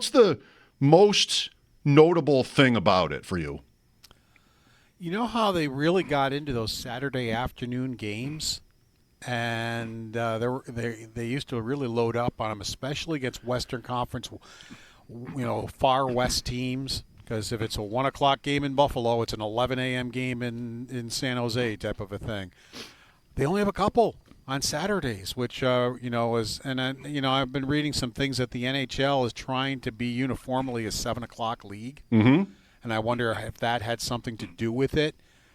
What's the most notable thing about it for you? You know how they really got into those Saturday afternoon games, and they used to really load up on them, especially against Western Conference, far west teams. Because if it's a 1 o'clock game in Buffalo, it's an 11 a.m. game in San Jose type of a thing. They only have a couple on Saturdays, which is I've been reading some things that the NHL is trying to be uniformly a 7 o'clock league. Mm-hmm. And I wonder if that had something to do with it.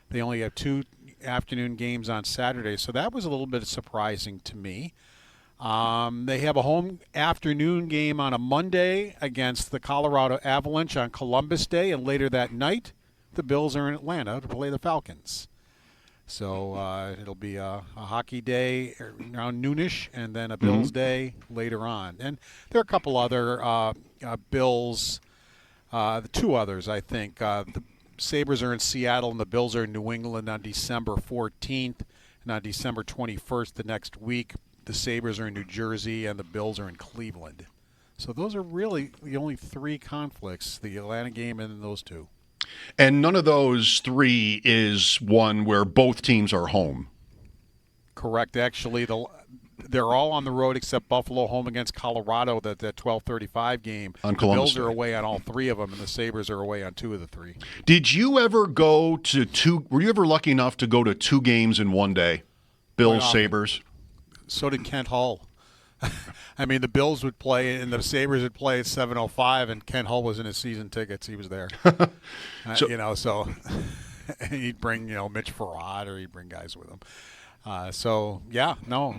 They only have 2 afternoon games on Saturday, so that was a little bit surprising to me. They have a home afternoon game on a Monday against the Colorado Avalanche on Columbus Day, and later that night, the Bills are in Atlanta to play the Falcons. So it'll be a hockey day around noonish, and then a Bills day later on. And there are a couple other Bills. The two others, I think. The Sabres are in Seattle and the Bills are in New England on December 14th. And on December 21st, the next week, the Sabres are in New Jersey and the Bills are in Cleveland. So those are really the only 3 conflicts, the Atlanta game and those 2. And none of those 3 is one where both teams are home. Correct. Actually, they're all on the road except Buffalo home against Colorado, that 12:35 game. On the Columbus Bills are Day. away on all 3 of them, and the Sabres are away on 2 of the 3. Did you ever go to 2? Were you ever lucky enough to go to 2 games in one day? Bills, Wow. Sabres. So did Kent Hull. I mean, the Bills would play and the Sabres would play at 7:05, and Kent Hull was in his season tickets. He was there. So he'd bring Mitch Farad, or he'd bring guys with him.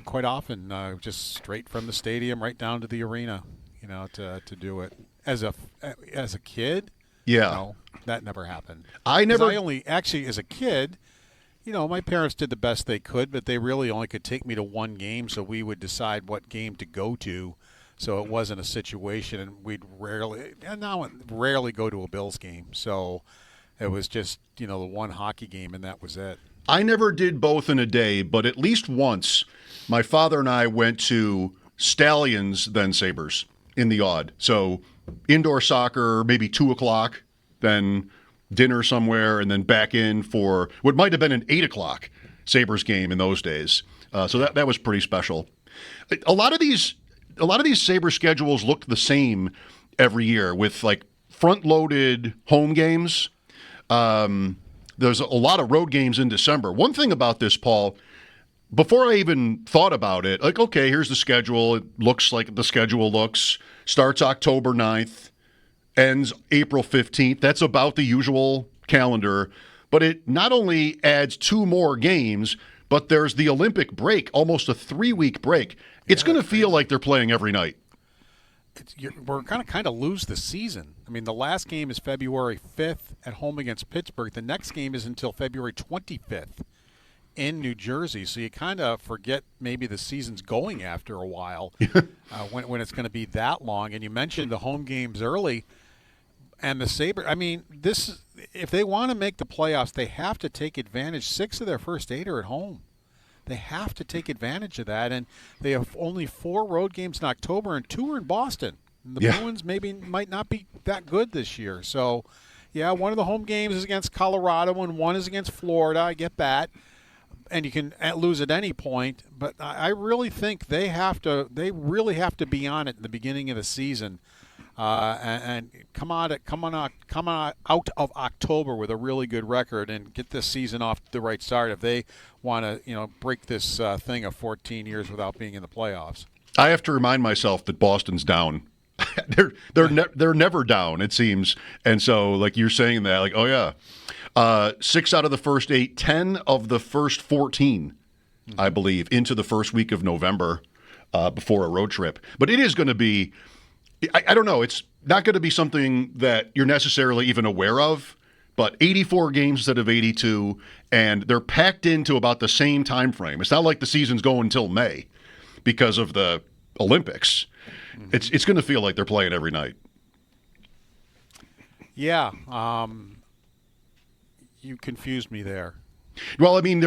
Quite often, just straight from the stadium right down to the arena, to do it. As a kid, Yeah. no, that never happened. I 'Cause never. I only actually, as a kid, my parents did the best they could, but they really only could take me to one game, so we would decide what game to go to. So it wasn't a situation, and we'd rarely go to a Bills game. So it was just the one hockey game, and that was it. I never did both in a day, but at least once, my father and I went to Stallions, then Sabres, in the odd. So indoor soccer, maybe 2 o'clock, then dinner somewhere, and then back in for what might have been an 8 o'clock Sabres game in those days. So that was pretty special. A lot of these Sabres schedules looked the same every year with like front-loaded home games. There's a lot of road games in December. One thing about this, Paul, before I even thought about it, like, okay, here's the schedule. It looks like the schedule looks. Starts October 9th, ends April 15th. That's about the usual calendar. But it not only adds 2 more games, but there's the Olympic break, almost a 3-week break. It's going to feel like they're playing every night. We're going to kind of lose the season. I mean, the last game is February 5th at home against Pittsburgh. The next game is until February 25th in New Jersey. So you kind of forget maybe the season's going after a while when it's going to be that long. And you mentioned the home games early. And the Sabres, I mean, if they want to make the playoffs, they have to take advantage. 6 of their first 8 are at home. They have to take advantage of that, and they have only 4 road games in October, and 2 are in Boston. And the Bruins might not be that good this year. So, one of the home games is against Colorado, and 1 is against Florida. I get that, and you can lose at any point. But I really think they really have to be on it in the beginning of the season. And come on out of October with a really good record and get this season off to the right start if they want to break this thing of 14 years without being in the playoffs. I have to remind myself that Boston's down. they're never down, it seems. And so, like you're saying that, like, oh yeah, 6 out of the first 8, 10 of the first 14, I believe, into the first week of November before a road trip. But it is going to be. I don't know. It's not going to be something that you're necessarily even aware of, but 84 games instead of 82, and they're packed into about the same time frame. It's not like the season's going until May because of the Olympics. Mm-hmm. It's going to feel like they're playing every night. Yeah. You confused me there. Well, I mean,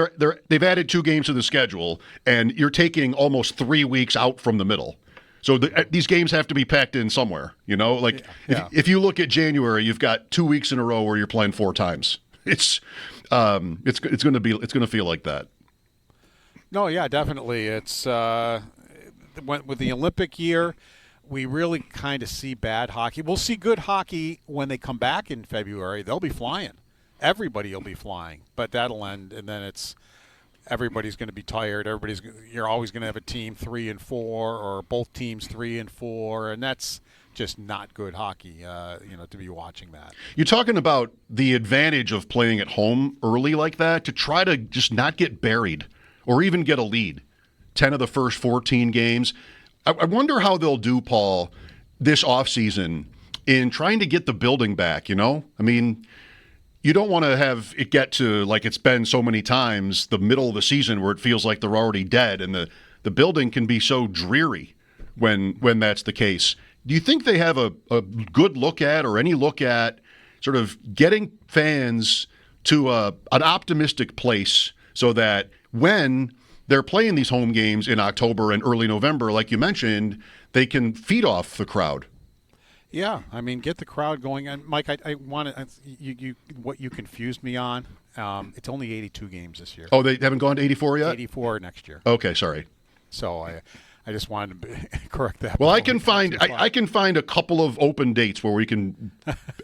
they've added 2 games to the schedule, and you're taking almost 3 weeks out from the middle. So these games have to be packed in somewhere, Like if you look at January, you've got 2 weeks in a row where you're playing 4 times. It's going to feel like that. No, yeah, definitely. It's with the Olympic year, we really kind of see bad hockey. We'll see good hockey when they come back in February. They'll be flying. Everybody will be flying, but that'll end, and then everybody's going to be tired. You're always going to have a team 3 and 4, or both teams 3 and 4, and that's just not good hockey. To be watching that. You're talking about the advantage of playing at home early like that to try to just not get buried or even get a lead. 10 of the first 14 games. I wonder how they'll do, Paul, this offseason in trying to get the building back. I mean, you don't want to have it get to, like it's been so many times, the middle of the season where it feels like they're already dead, and the building can be so dreary when that's the case. Do you think they have a good look at, or any look at, sort of getting fans to an optimistic place so that when they're playing these home games in October and early November, like you mentioned, they can feed off the crowd? Yeah, I mean, get the crowd going. And Mike, I want to what you confused me on. It's only 82 games this year. Oh, they haven't gone to 84 yet? 84 next year. Okay, sorry. So I just wanted to correct that. Well, I can find a couple of open dates where we can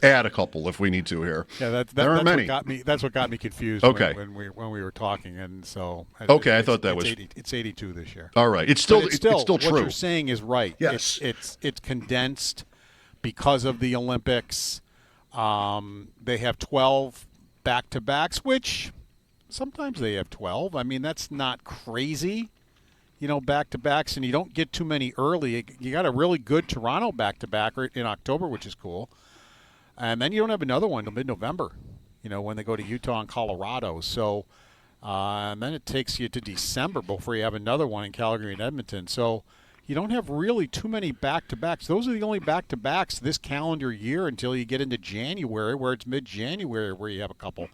add a couple if we need to here. Yeah, there aren't many. That's what got me confused. Okay. when we were talking, and so okay, I thought that was 80, it's 82 this year. All right, it's still true. What you're saying is right. Yes, it's condensed because of the Olympics. They have 12 back-to-backs, which sometimes they have 12. I mean, that's not crazy. Back-to-backs, and you don't get too many early. You got a really good Toronto back-to-back in October, which is cool. And then you don't have another one until mid-November, when they go to Utah and Colorado. So and then it takes you to December before you have another one in Calgary and Edmonton. So you don't have really too many back-to-backs. Those are the only back-to-backs this calendar year until you get into January, where it's mid-January where you have a couple.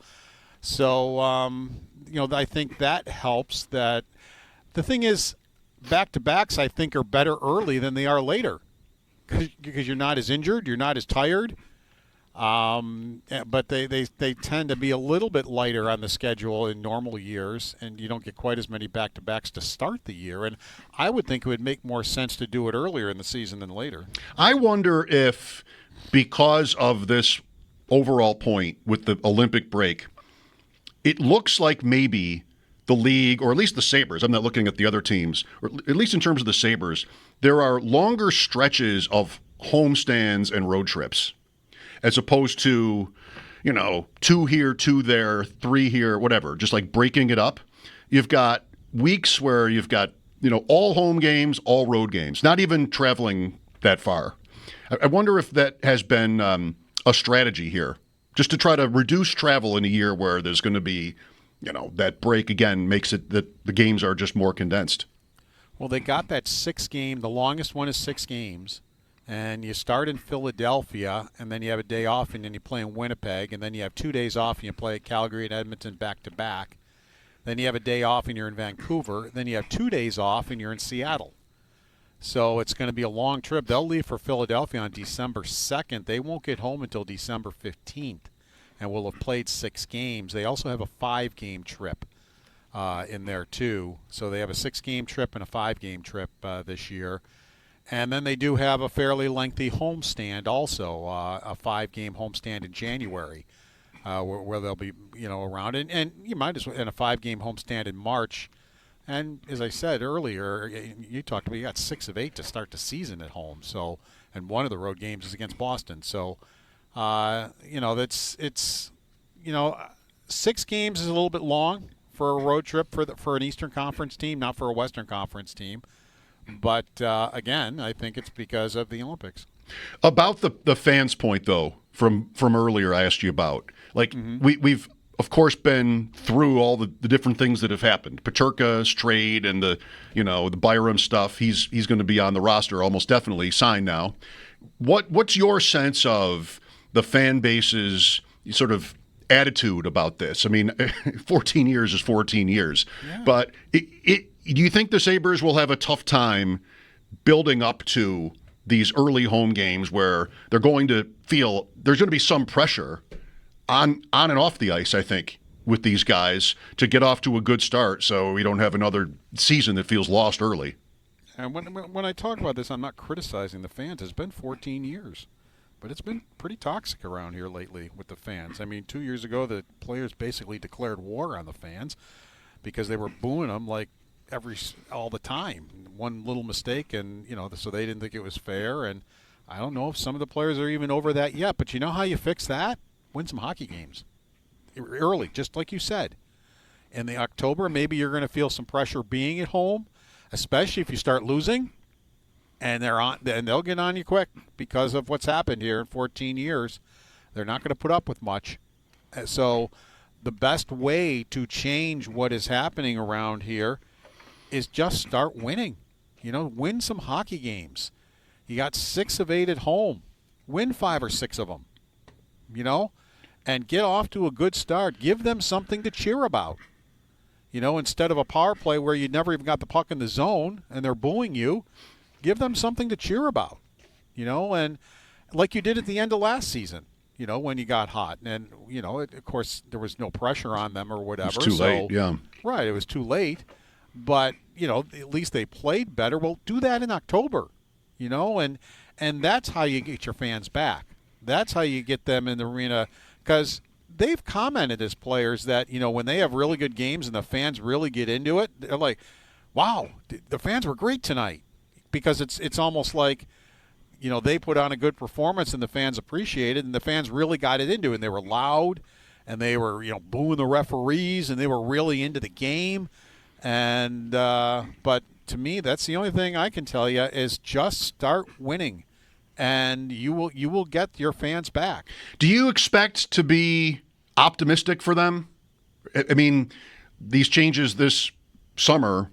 So, I think that helps. That the thing is, back-to-backs, I think, are better early than they are later because you're not as injured, you're not as tired. But they tend to be a little bit lighter on the schedule in normal years, and you don't get quite as many back-to-backs to start the year. And I would think it would make more sense to do it earlier in the season than later. I wonder if, because of this overall point with the Olympic break, it looks like maybe the league, or at least the Sabres, I'm not looking at the other teams, or at least in terms of the Sabres, there are longer stretches of homestands and road trips, as opposed to, 2 here, 2 there, 3 here, whatever, just like breaking it up. You've got weeks where you've got, all home games, all road games, not even traveling that far. I wonder if that has been a strategy here, just to try to reduce travel in a year where there's going to be, that break again makes it that the games are just more condensed. Well, they got that 6 game. The longest one is 6 games. And you start in Philadelphia, and then you have a day off, and then you play in Winnipeg, and then you have 2 days off, and you play at Calgary and Edmonton back-to-back. Then you have a day off, and you're in Vancouver. Then you have 2 days off, and you're in Seattle. So it's going to be a long trip. They'll leave for Philadelphia on December 2nd. They won't get home until December 15th, and will have played 6 games. They also have a 5-game trip in there, too. So they have a 6-game trip and a 5-game trip this year. And then they do have a fairly lengthy homestand also, a 5-game homestand in January, where they'll be, around. And you might as well, in a 5-game homestand in March. And as I said earlier, you talked about you got 6 of 8 to start the season at home. So, and one of the road games is against Boston. So, it's 6 games is a little bit long for a road trip for an Eastern Conference team, not for a Western Conference team. But, again, I think it's because of the Olympics. About the fans' point, though, from earlier I asked you about. Like, we've, of course, been through all the different things that have happened. Peterka's trade and the Byram stuff. He's going to be on the roster, almost definitely, signed now. What's your sense of the fan base's sort of attitude about this? I mean, 14 years is 14 years. Yeah. But do you think the Sabres will have a tough time building up to these early home games where they're going to feel there's going to be some pressure on and off the ice, I think, with these guys to get off to a good start so we don't have another season that feels lost early. And when I talk about this, I'm not criticizing the fans. It's been 14 years. But it's been pretty toxic around here lately with the fans. I mean, 2 years ago, the players basically declared war on the fans because they were booing them like all the time. One little mistake, and so they didn't think it was fair. And I don't know if some of the players are even over that yet. But you know how you fix that? Win some hockey games early, just like you said. In the October, maybe you're going to feel some pressure being at home, especially if you start losing. And they'll get on you quick because of what's happened here in 14 years. They're not going to put up with much. So the best way to change what is happening around here is just start winning. Win some hockey games. You got 6 of 8 at home. Win 5 or 6 of them. And get off to a good start. Give them something to cheer about. Instead of a power play where you never even got the puck in the zone and they're booing you. Give them something to cheer about, and like you did at the end of last season, when you got hot. And, of course, there was no pressure on them or whatever. It was too late, yeah. Right, it was too late. But, at least they played better. Well, do that in October, and that's how you get your fans back. That's how you get them in the arena because they've commented as players that, when they have really good games and the fans really get into it, they're like, wow, the fans were great tonight. Because it's almost like, they put on a good performance and the fans appreciated and the fans really got it into it. And they were loud and they were, booing the referees and they were really into the game. And but to me, that's the only thing I can tell you is just start winning and you will get your fans back. Do you expect to be optimistic for them? I mean, these changes this summer,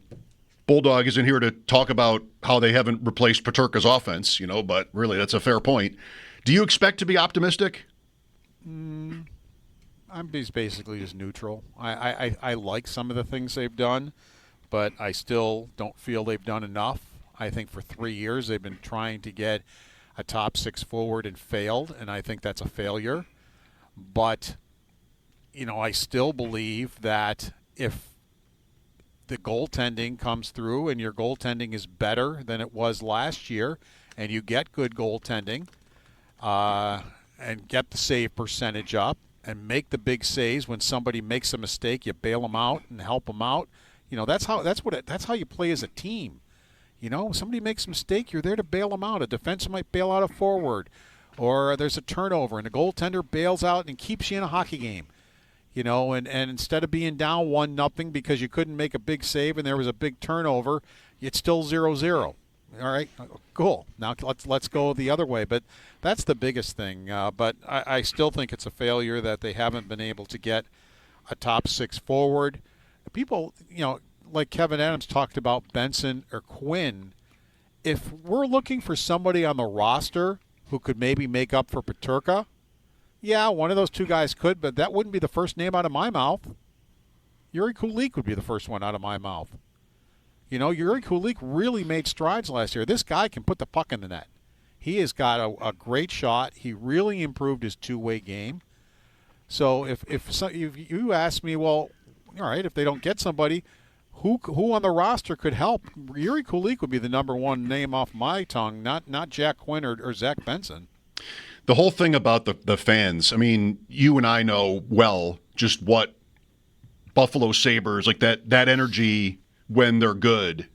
Bulldog isn't here to talk about how they haven't replaced Peterka's offense, but really that's a fair point. Do you expect to be optimistic? I'm basically just neutral. I like some of the things they've done, but I still don't feel they've done enough. I think for 3 years they've been trying to get a top 6 forward and failed, and I think that's a failure. But, I still believe that if the goaltending comes through and your goaltending is better than it was last year and you get good goaltending and get the save percentage up and make the big saves when somebody makes a mistake, you bail them out and help them out. That's how you play as a team. Somebody makes a mistake, you're there to bail them out. A defenseman might bail out a forward or there's a turnover and the goaltender bails out and keeps you in a hockey game. And instead of being down 1-0 because you couldn't make a big save and there was a big turnover, it's still 0-0. All right, cool. Now let's go the other way. But that's the biggest thing. But I still think it's a failure that they haven't been able to get a top 6 forward. People, like Kevin Adams talked about Benson or Quinn. If we're looking for somebody on the roster who could maybe make up for Peterka, yeah, one of those 2 guys could, but that wouldn't be the first name out of my mouth. Yuri Kulik would be the first one out of my mouth. Yuri Kulik really made strides last year. This guy can put the puck in the net. He has got a great shot. He really improved his two-way game. So if you ask me, well, all right, if they don't get somebody, who on the roster could help? Yuri Kulik would be the number one name off my tongue, not Jack Quinn or Zach Benson. The whole thing about the fans, I mean, you and I know well just what Buffalo Sabres, like that energy when they're good,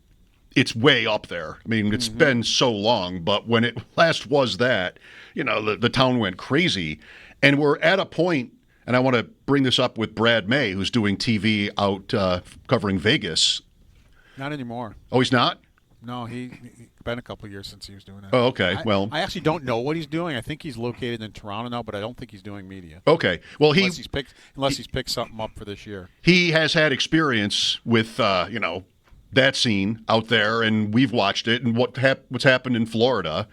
it's way up there. I mean, it's been so long, but when it last was that, the town went crazy. And we're at a point, and I want to bring this up with Brad May, who's doing TV out covering Vegas. Not anymore. Oh, he's not? No, he's been a couple of years since he was doing that. Oh, okay. I actually don't know what he's doing. I think he's located in Toronto now, but I don't think he's doing media. Okay. Well, unless he's picked something up for this year. He has had experience with that scene out there, and we've watched it and what's happened in Florida,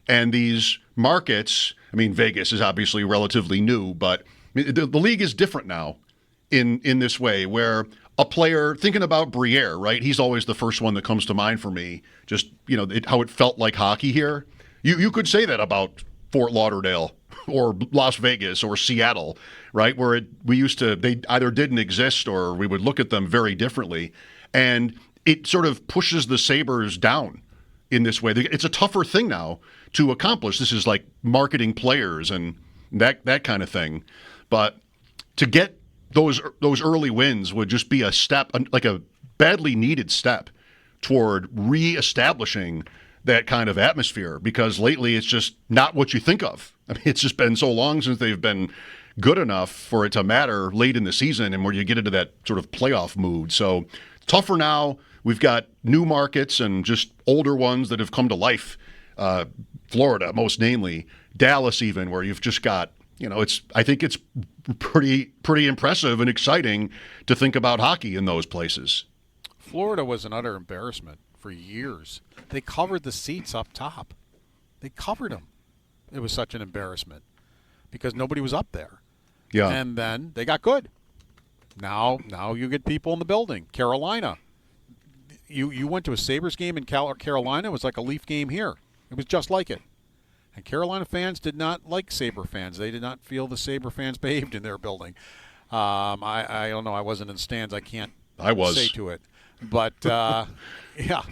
and these markets. I mean, Vegas is obviously relatively new, but the league is different now in this way, where a player, thinking about Briere, right? He's always the first one that comes to mind for me. Just, how it felt like hockey here. You could say that about Fort Lauderdale or Las Vegas or Seattle, right? Where they either didn't exist or we would look at them very differently. And it sort of pushes the Sabres down in this way. It's a tougher thing now to accomplish. This is like marketing players and that kind of thing. But to get those early wins would just be a step, like a badly needed step toward reestablishing that kind of atmosphere, because lately it's just not what you think of. I mean, it's just been so long since they've been good enough for it to matter late in the season and where you get into that sort of playoff mood. So tougher now. We've got new markets and just older ones that have come to life. Florida, most namely, Dallas even, where you've just got, I think it's pretty impressive and exciting to think about hockey in those places. Florida was an utter embarrassment for years. They covered the seats up top. They covered them. It was such an embarrassment because nobody was up there. Yeah. And then they got good. Now you get people in the building. Carolina. You went to a Sabres game in Carolina. It was like a Leaf game here. It was just like it. And Carolina fans did not like Sabre fans. They did not feel the Sabre fans behaved in their building. I don't know. I wasn't in the stands. I can't say to it. But, yeah.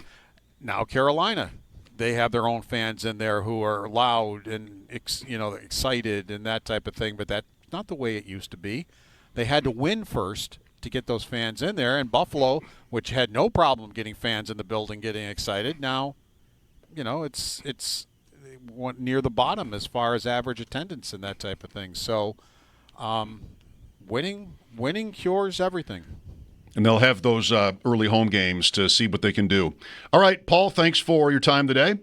Now Carolina, they have their own fans in there who are loud and excited and that type of thing. But that's not the way it used to be. They had to win first to get those fans in there. And Buffalo, which had no problem getting fans in the building getting excited, now, it's near the bottom as far as average attendance and that type of thing. So, winning cures everything. And they'll have those early home games to see what they can do. All right, Paul, thanks for your time today.